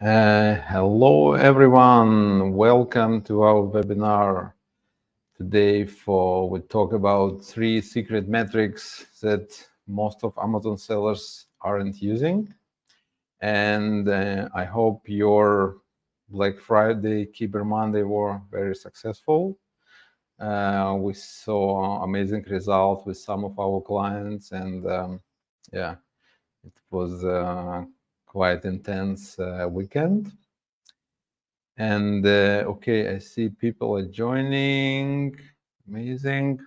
Hello, everyone. Welcome to our webinar. Today, we talk about 3 secret metrics that most of Amazon sellers aren't using. And I hope your Black Friday, Cyber Monday were very successful. We saw amazing results with some of our clients, and yeah, it was quite intense weekend. And okay, I see people are joining. Amazing.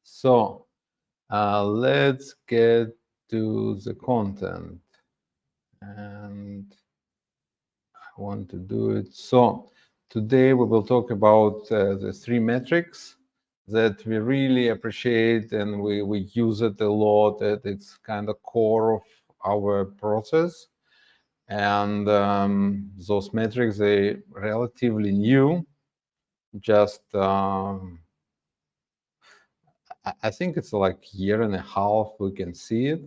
So let's get to the content. And I want to do it. So today we will talk about the 3 metrics that we really appreciate, and we use it a lot. That it's kind of core of our process. And those metrics, they relatively new. Just I think it's like a year and a half we can see it,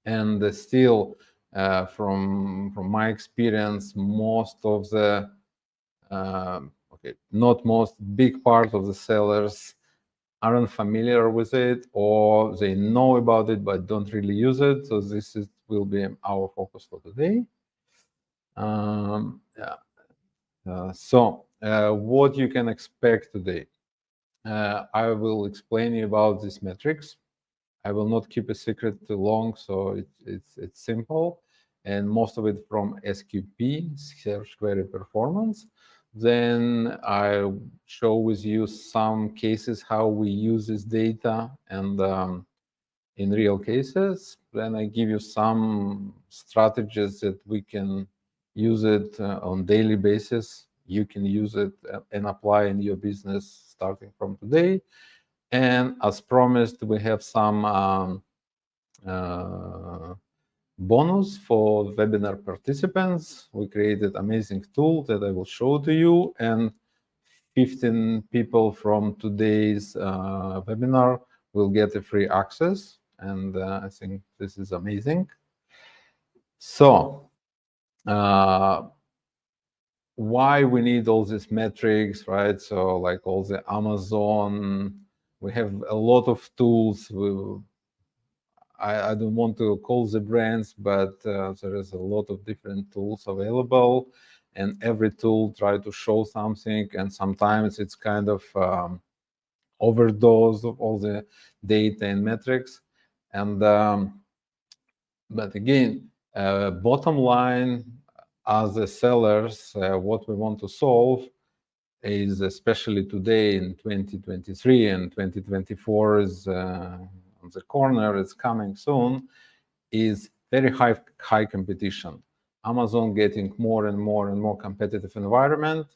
and still from my experience, most of the not most, big part of the sellers aren't familiar with it, or they know about it but don't really use it. So this will be our focus for today. Yeah. So what you can expect today. I will explain you about these metrics. I will not keep a secret too long, so it's simple, and most of it from SQP, Search Query Performance. Then I show with you some cases how we use this data, and in real cases. Then I give you some strategies that we can use it on daily basis. You can use it and apply in your business starting from today. And as promised, we have some bonus for webinar participants. We created amazing tool that I will show to you, and 15 people from today's webinar will get a free access, and I think this is amazing. So why we need all these metrics, right? So like all the Amazon, we have a lot of tools. I don't want to call the brands, but there is a lot of different tools available, and every tool try to show something, and sometimes it's kind of overdose of all the data and metrics. And but again, bottom line, as the sellers, what we want to solve is, especially today in 2023, and 2024 is on the corner, it's coming soon, is very high competition. Amazon getting more and more competitive environment,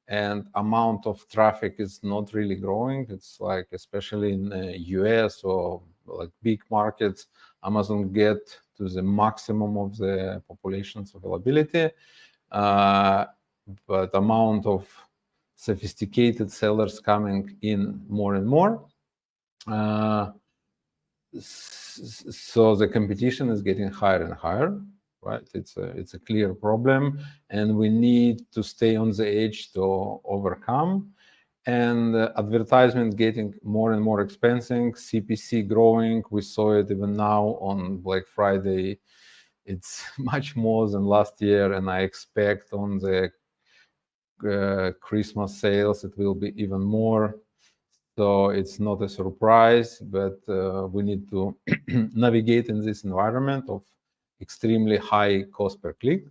and amount of traffic is not really growing. It's like, especially in US or like big markets, Amazon get to the maximum of the population's availability, but amount of sophisticated sellers coming in more and more. So the competition is getting higher and higher, right? It's a clear problem, and we need to stay on the edge to overcome. And advertisement getting more and more expensive, CPC growing. We saw it even now on Black Friday. It's much more than last year, and I expect on the Christmas sales it will be even more. So it's not a surprise, but we need to navigate in this environment of extremely high cost per click.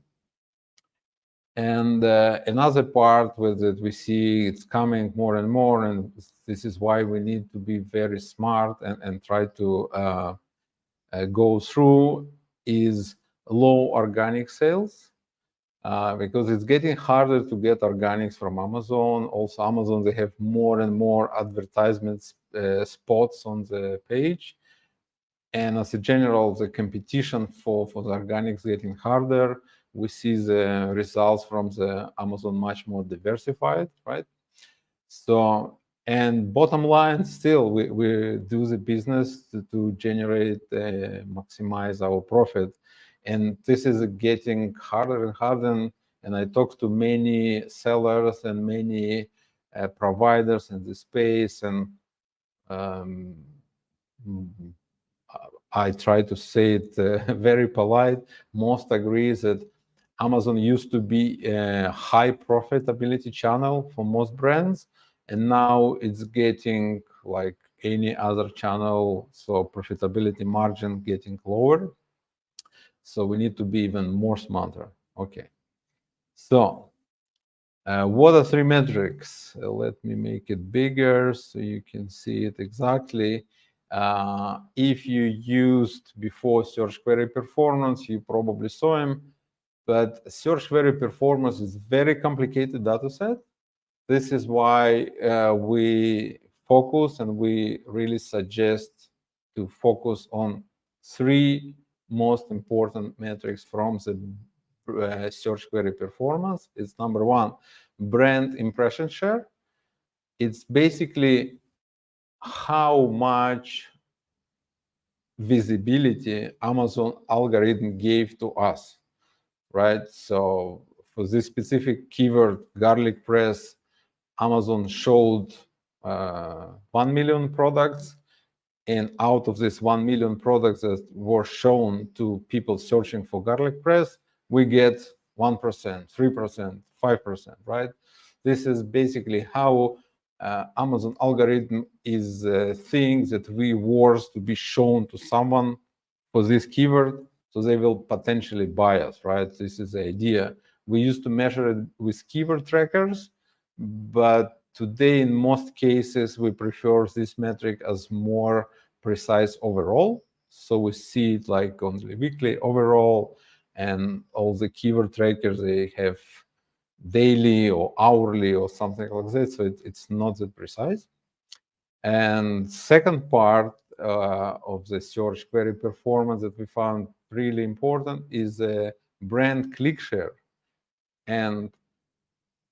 And another part with it, we see it's coming more and more, and this is why we need to be very smart and try to go through, is low organic sales. Because it's getting harder to get organics from Amazon. Also, Amazon, they have more and more advertisements spots on the page. And as a general, the competition for the organics getting harder. We see the results from the Amazon much more diversified, right? So, and bottom line, still, we do the business to generate, maximize our profit. And this is getting harder and harder. And I talked to many sellers and many providers in the space, and I try to say it very polite. Most agree that Amazon used to be a high profitability channel for most brands, and now it's getting like any other channel, so profitability margin getting lower. So we need to be even more smarter. Okay. So what are three metrics? Let me make it bigger so you can see it exactly. If you used before search query performance, you probably saw him, but search query performance is very complicated data set. This is why we focus, and we really suggest to focus on three most important metrics from the search query performance. It's number one, brand impression share. It's basically how much visibility Amazon algorithm gave to us, right? So for this specific keyword, garlic press, Amazon showed 1 million products, and out of this 1 million products that were shown to people searching for garlic press, we get 1%, 3%, 5%, right? This is basically how Amazon algorithm is things that we worth to be shown to someone for this keyword, so they will potentially buy us, right? This is the idea. We used to measure it with keyword trackers, but today in most cases we prefer this metric as more precise overall. So we see it like on the weekly overall, and all the keyword trackers, they have daily or hourly or something like that. So it's not that precise. And second part of the search query performance that we found really important is the brand click share. And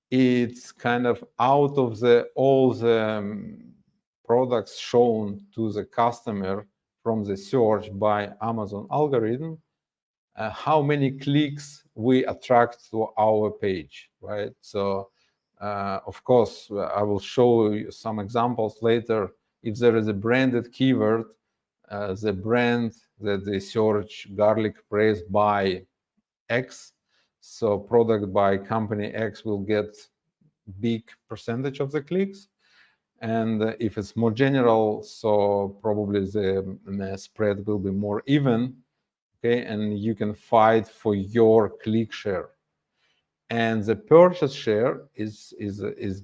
it's kind of out of all the products shown to the customer from the search by Amazon algorithm, how many clicks we attract to our page, right? So, of course, I will show you some examples later. If there is a branded keyword, the brand that they search garlic press by X, so product by company X will get big percentage of the clicks. And if it's more general, so probably the spread will be more even. Okay, and you can fight for your click share. And the purchase share is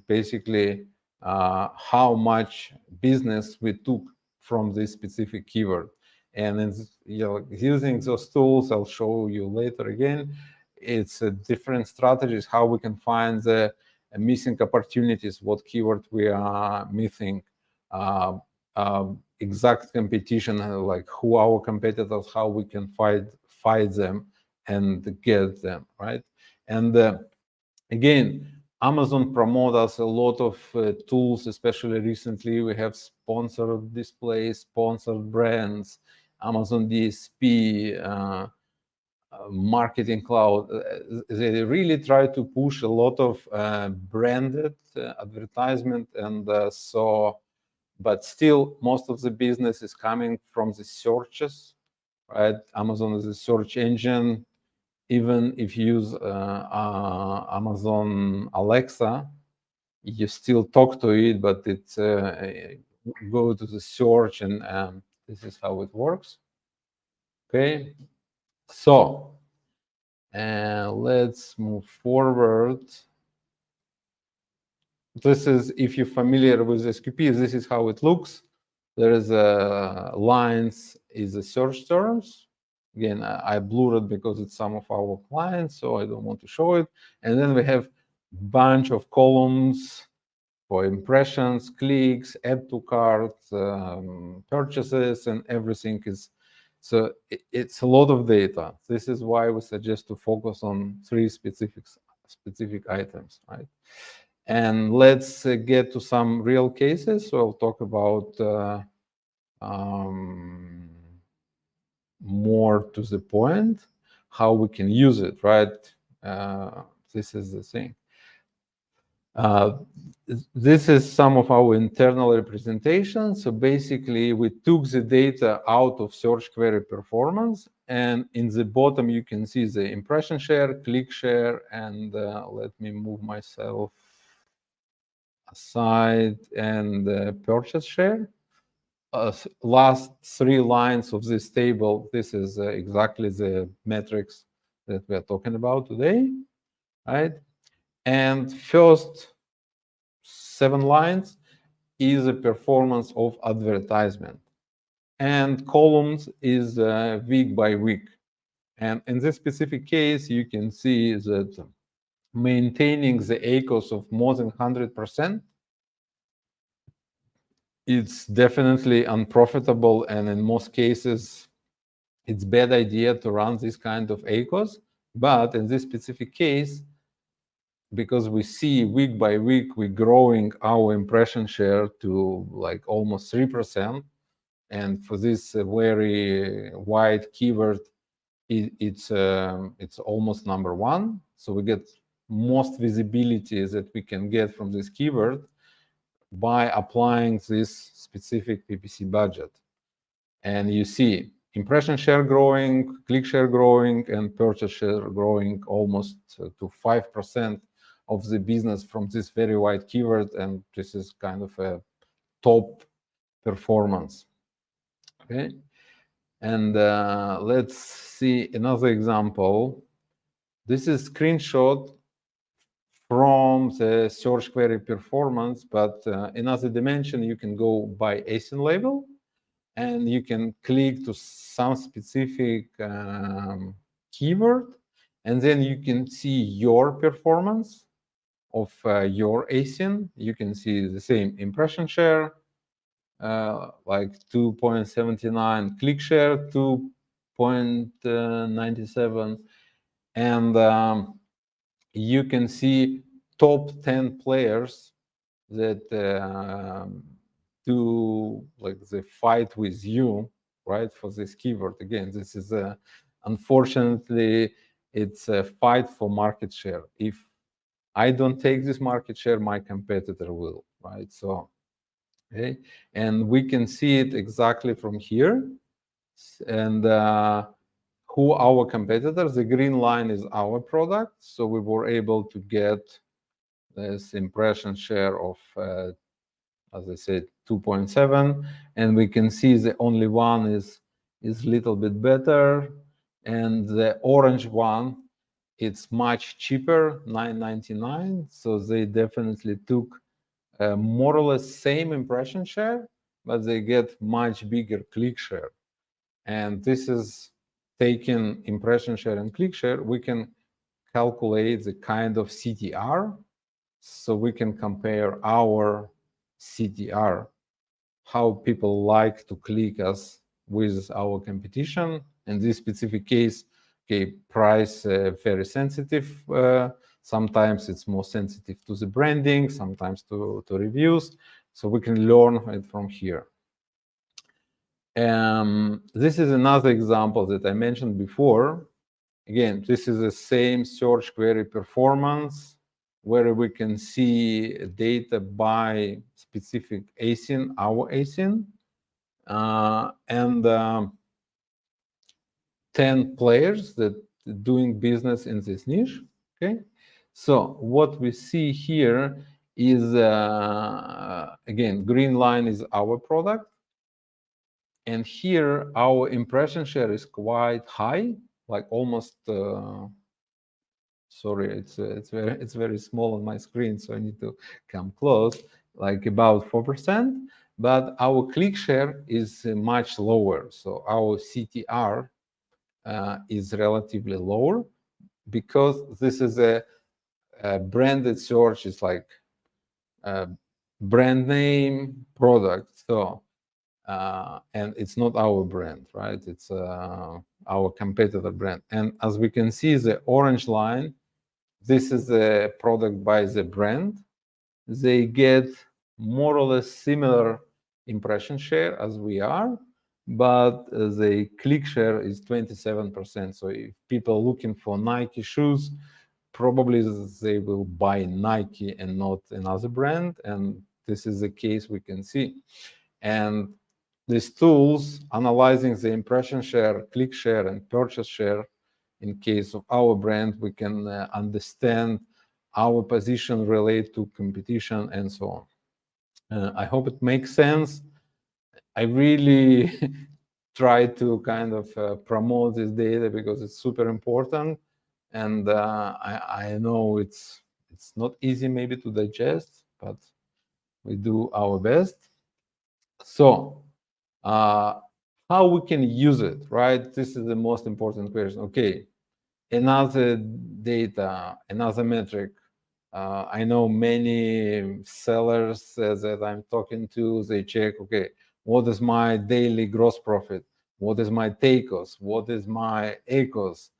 basically how much business we took from this specific keyword. And in, using those tools, I'll show you later again. It's a different strategies how we can find the missing opportunities, what keyword we are missing, exact competition, like who our competitors, how we can fight them and get them, right? And again, Amazon promotes us a lot of tools, especially recently. We have sponsored displays, sponsored brands, Amazon DSP, Marketing Cloud. They really try to push a lot of branded advertisement, and but still, most of the business is coming from the searches, right? Amazon is a search engine. Even if you use Amazon Alexa, you still talk to it, but it's go to the search, and this is how it works. Okay, so let's move forward. This is, if you're familiar with SQP, this is how it looks. There is lines is the search terms. Again, I blurred it because it's some of our clients, so I don't want to show it. And then we have bunch of columns for impressions, clicks, add to cart, purchases, and everything is. So it's a lot of data. This is why we suggest to focus on three specific items, right? And let's get to some real cases. So I'll talk about more to the point, how we can use it, right? This is the thing. This is some of our internal representations. So basically, we took the data out of search query performance, and in the bottom you can see the impression share, click share, and let me move myself aside, and purchase share. Last 3 lines of this table, this is exactly the metrics that we are talking about today, right? And first 7 lines is the performance of advertisement, and columns is week by week. And in this specific case, you can see that maintaining the ACoS of more than 100%, it's definitely unprofitable, and in most cases, it's bad idea to run this kind of ACoS. But in this specific case, because we see week by week, we're growing our impression share to like almost 3%. And for this very wide keyword, it's almost number 1. So we get most visibility that we can get from this keyword by applying this specific PPC budget. And you see impression share growing, click share growing, and purchase share growing almost to 5% of the business from this very wide keyword. And this is kind of a top performance. Okay. And let's see another example. This is screenshot from the search query performance, but another dimension, you can go by ASIN label, and you can click to some specific keyword, and then you can see your performance of your ASIN. You can see the same impression share, like 2.79, click share 2.97, and you can see top 10 players that do like the fight with you, right, for this keyword. Again, this is unfortunately, it's a fight for market share. If I don't take this market share, my competitor will, right? So, okay, and we can see it exactly from here. And who our competitors? The green line is our product. So we were able to get this impression share of, as I said, 2.7, and we can see the only one is a little bit better, and the orange one, it's much cheaper, $9.99. So they definitely took more or less same impression share, but they get much bigger click share. And this is taking impression share and click share. We can calculate the kind of CTR, so we can compare our CTR, how people like to click us with our competition. In this specific case, okay, price very sensitive. Sometimes it's more sensitive to the branding, sometimes to reviews. So we can learn it from here. This is another example that I mentioned before. Again, this is the same search query performance, where we can see data by specific ASIN, our ASIN, and 10 players that are doing business in this niche. Okay, so what we see here is, again, green line is our product, and here our impression share is quite high, like almost. Sorry, it's very small on my screen, so I need to come close, like about 4%. But our click share is much lower, so our CTR is relatively lower, because this is a branded search. It's like a brand name product, so and it's not our brand, right? It's our competitor brand. And as we can see, the orange line, this is a product by the brand. They get more or less similar impression share as we are, but the click share is 27%. So if people are looking for Nike shoes, probably they will buy Nike and not another brand. And this is the case we can see. And these tools analyzing the impression share, click share, and purchase share, in case of our brand, we can understand our position relate to competition and so on. I hope it makes sense. I really try to kind of promote this data because it's super important, and I know it's not easy maybe to digest, but we do our best. So how we can use it, right? This is the most important question. Okay, another data, another metric. I know many sellers that I'm talking to, they check, okay, what is my daily gross profit? What is my TACOS? What is my ACOS?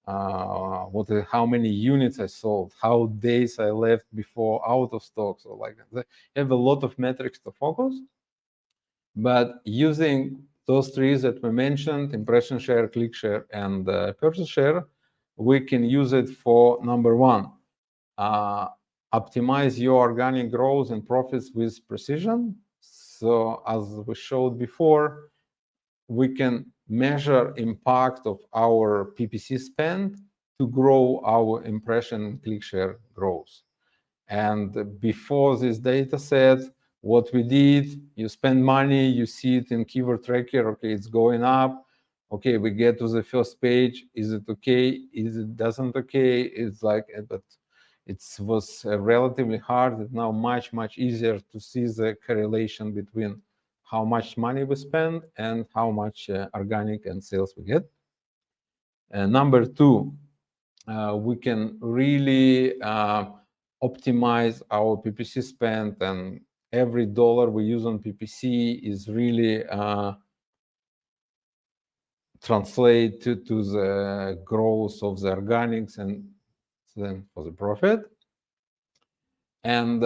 How many units I sold? How days I left before out of stock? So like they have a lot of metrics to focus. But using those three that we mentioned, impression share, click share, and purchase share, we can use it for number one, optimize your organic growth and profits with precision. So as we showed before, we can measure impact of our PPC spend to grow our impression and click share growth. And before this data set, what we did, you spend money, you see it in keyword tracker, okay, it's going up. Okay, we get to the first page. Is it okay? Is it doesn't okay? It's like, but it was relatively hard. It's now much, much easier to see the correlation between how much money we spend and how much organic and sales we get. Number two, we can really optimize our PPC spend, and every dollar we use on PPC is really translate to the growth of the organics and then for the profit. And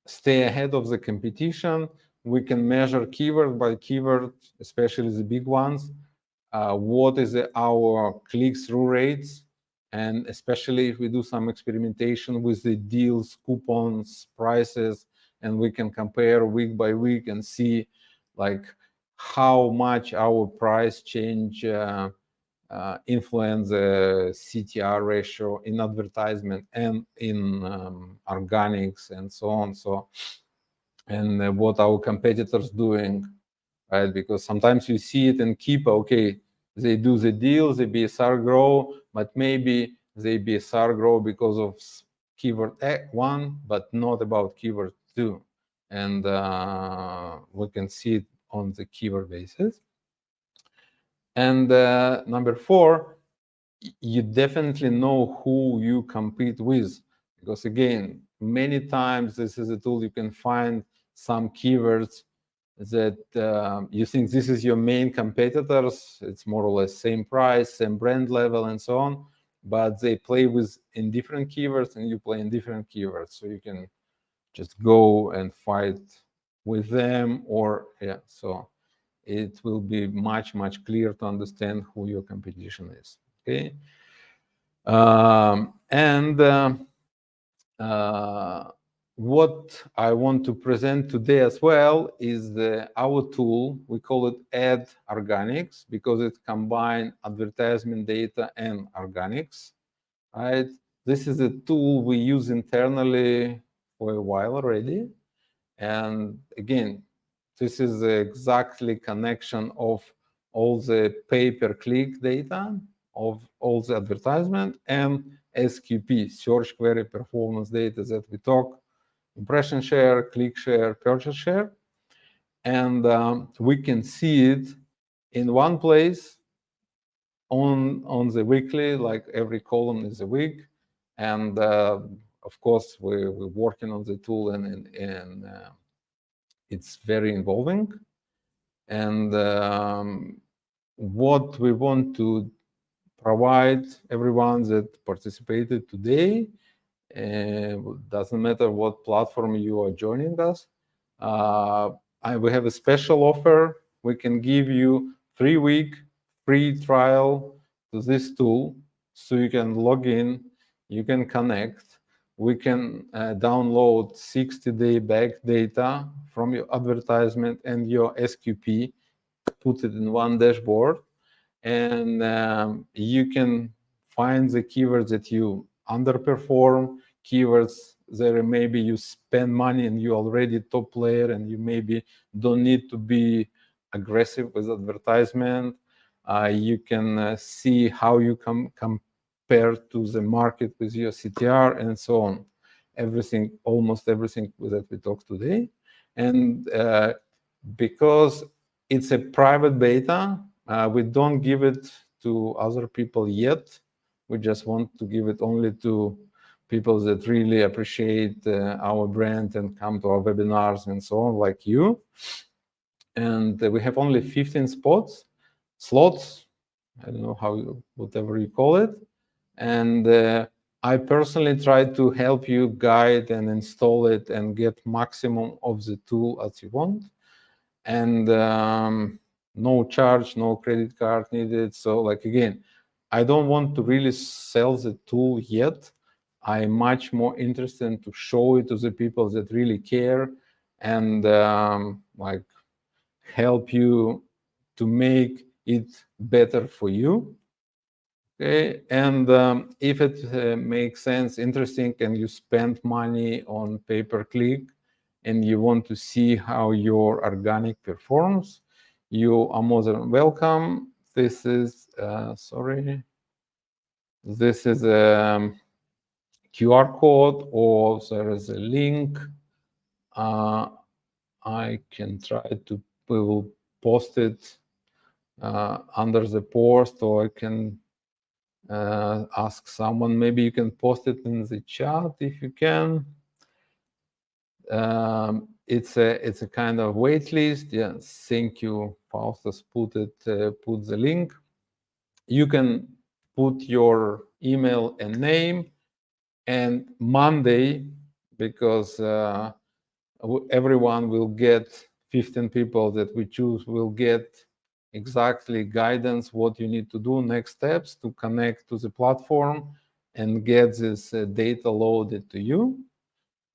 stay ahead of the competition. We can measure keyword by keyword, especially the big ones. What is our click-through rates? And especially if we do some experimentation with the deals, coupons, prices, and we can compare week by week and see like how much our price change influence the CTR ratio in advertisement and in organics and so on. So, and what our competitors doing, right? Because sometimes you see it in Keepa, okay, they do the deal, the BSR grow, but maybe the BSR grow because of keyword one, but not about keyword two. And we can see it on the keyword basis. And number four, you definitely know who you compete with, because again, many times this is a tool you can find some keywords that you think this is your main competitors. It's more or less same price, same brand level, and so on, but they play with in different keywords and you play in different keywords. So you can just go and fight with them, or yeah, so it will be much, much clearer to understand who your competition is. Okay. And what I want to present today as well is our tool. We call it Ad Organics because it combines advertisement data and organics. Right? This is a tool we use internally for a while already. And again, this is exactly connection of all the pay-per-click data of all the advertisement and SQP, search query performance data that we talk, impression share, click share, purchase share. And we can see it in one place on the weekly, like every column is a week. And of course, we're working on the tool and it's very involving. And what we want to provide everyone that participated today, doesn't matter what platform you are joining us, we have a special offer we can give you 3-week free trial to this tool, so you can log in, you can connect, we can download 60-day back data from your advertisement and your SQP, put it in one dashboard, and you can find the keywords that you underperform, keywords that maybe you spend money and you're already top player and you maybe don't need to be aggressive with advertisement. You can see how you compare to the market with your CTR and so on. Everything, almost everything that we talked today. And because it's a private beta, we don't give it to other people yet. We just want to give it only to people that really appreciate our brand and come to our webinars and so on, like you. And we have only 15 slots, I don't know how whatever you call it. And I personally try to help you guide and install it and get maximum of the tool as you want. And no charge, no credit card needed. So like, again, I don't want to really sell the tool yet. I'm much more interested to show it to the people that really care and like help you to make it better for you. Okay, and if it makes sense, interesting, and you spend money on pay-per-click, and you want to see how your organic performs, you are more than welcome. This is, sorry, this is a QR code, or there is a link. I can try to, we will post it under the post, or I can ask someone, maybe you can post it in the chat if you can. It's a kind of wait list. Yeah, thank you, Faustus. Put the link. You can put your email and name, and Monday, because everyone will get 15 people that we choose will get exactly guidance what you need to do, next steps to connect to the platform and get this data loaded to you.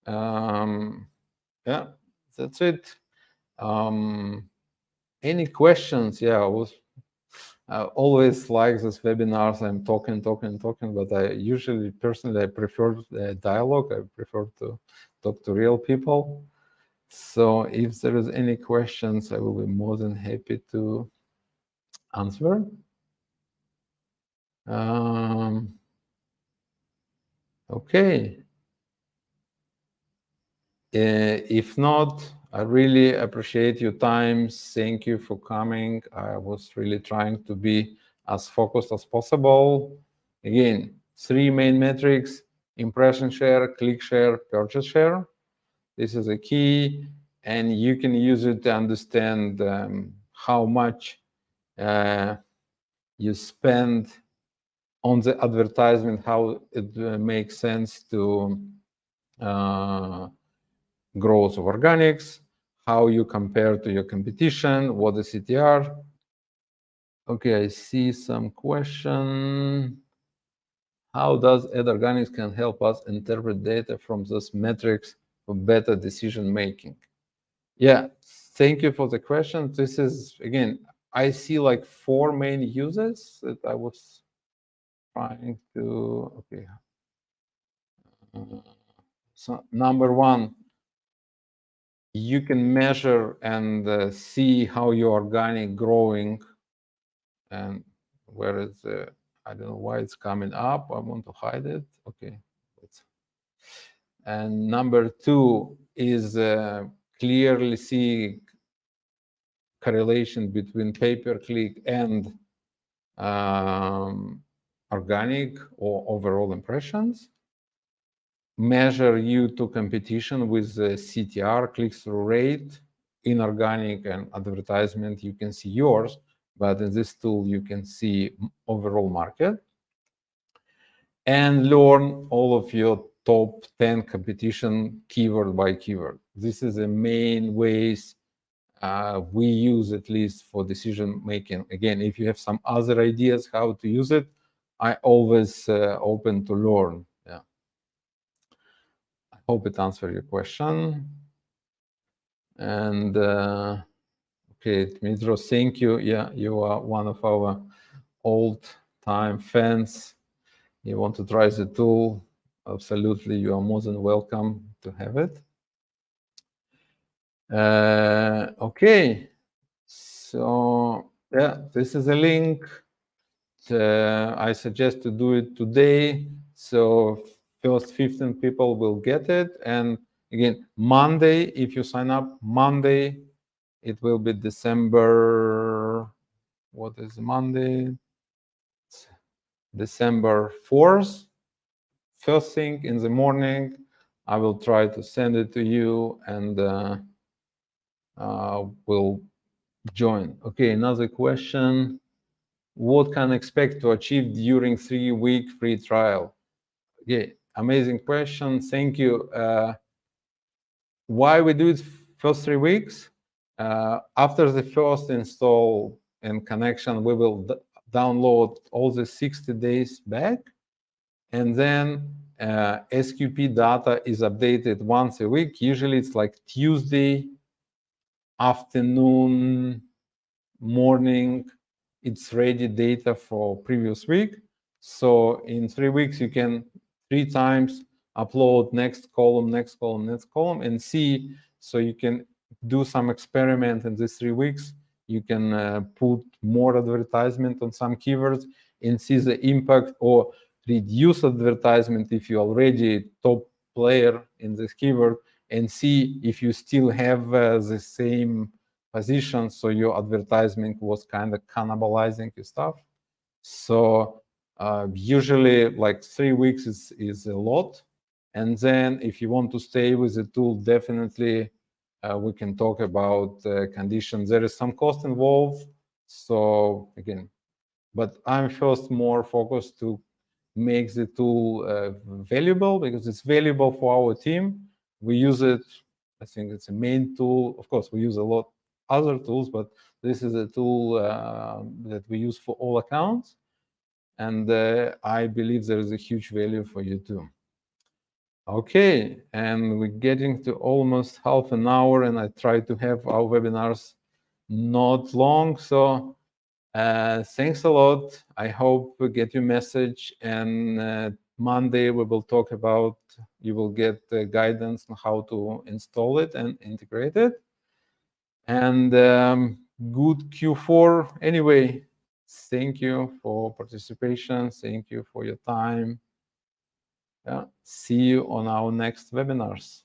Yeah, that's it. Any questions? Yeah, I always like these webinars. I'm talking, but I usually, personally, I prefer dialogue. I prefer to talk to real people. So if there is any questions, I will be more than happy to answer. Okay. If not, I really appreciate your time. Thank you for coming. I was really trying to be as focused as possible. Again, 3 main metrics: impression share, click share, purchase share. This is a key, and you can use it to understand how much you spend on the advertisement, how it makes sense to growth of organics, how you compare to your competition, what is CTR. Okay, I see some question. How does Ad Organics can help us interpret data from those metrics for better decision making? Yeah, thank you for the question. This is, again, I see like 4 main uses that I was trying to, okay. So number 1, you can measure and see how your organic growing, and where is I don't know why it's coming up. I want to hide it. Okay. And number 2 is clearly see correlation between pay-per-click and organic or overall impressions. Measure you to competition with the CTR, click-through rate. In organic and advertisement, you can see yours, but in this tool, you can see overall market. And learn all of your top 10 competition keyword by keyword. This is the main ways we use at least for decision making. Again, if you have some other ideas how to use it, I always open to learn. Yeah. I hope it answered your question. And okay, Dmitros, thank you. Yeah, you are one of our old-time fans. You want to try the tool? Absolutely, you are more than welcome to have it. Okay, so yeah, this is a link. I suggest to do it today. So first 15 people will get it. And again, Monday, if you sign up Monday, it will be December, what is Monday? December 4th. First thing in the morning, I will try to send it to you and we'll join. Okay, another question. What can I expect to achieve during 3-week free trial? Okay, amazing question. Thank you. Why we do it first 3 weeks? After the first install and connection, we will download all the 60 days back. And then SQP data is updated once a week. Usually it's like Tuesday afternoon, morning, it's ready data for previous week. So in 3 weeks, you can 3 times upload next column, next column, next column, and see. So you can do some experiment in these 3 weeks. You can put more advertisement on some keywords and see the impact, or reduce advertisement if you're already top player in this keyword, and see if you still have the same position, so your advertisement was kind of cannibalizing your stuff. So usually like 3 weeks is a lot. And then if you want to stay with the tool, definitely we can talk about conditions. There is some cost involved. So again, but I'm first more focused to make the tool valuable, because it's valuable for our team. We use it. I think it's a main tool. Of course, we use a lot other tools, but this is a tool that we use for all accounts. And I believe there is a huge value for you too. Okay, and we're getting to almost half an hour, and I try to have our webinars not long. So thanks a lot. I hope we get your message, and Monday we will talk about, you will get guidance on how to install it and integrate it. And good Q4 anyway. Thank you for participation. Thank you for your time. Yeah. See you on our next webinars.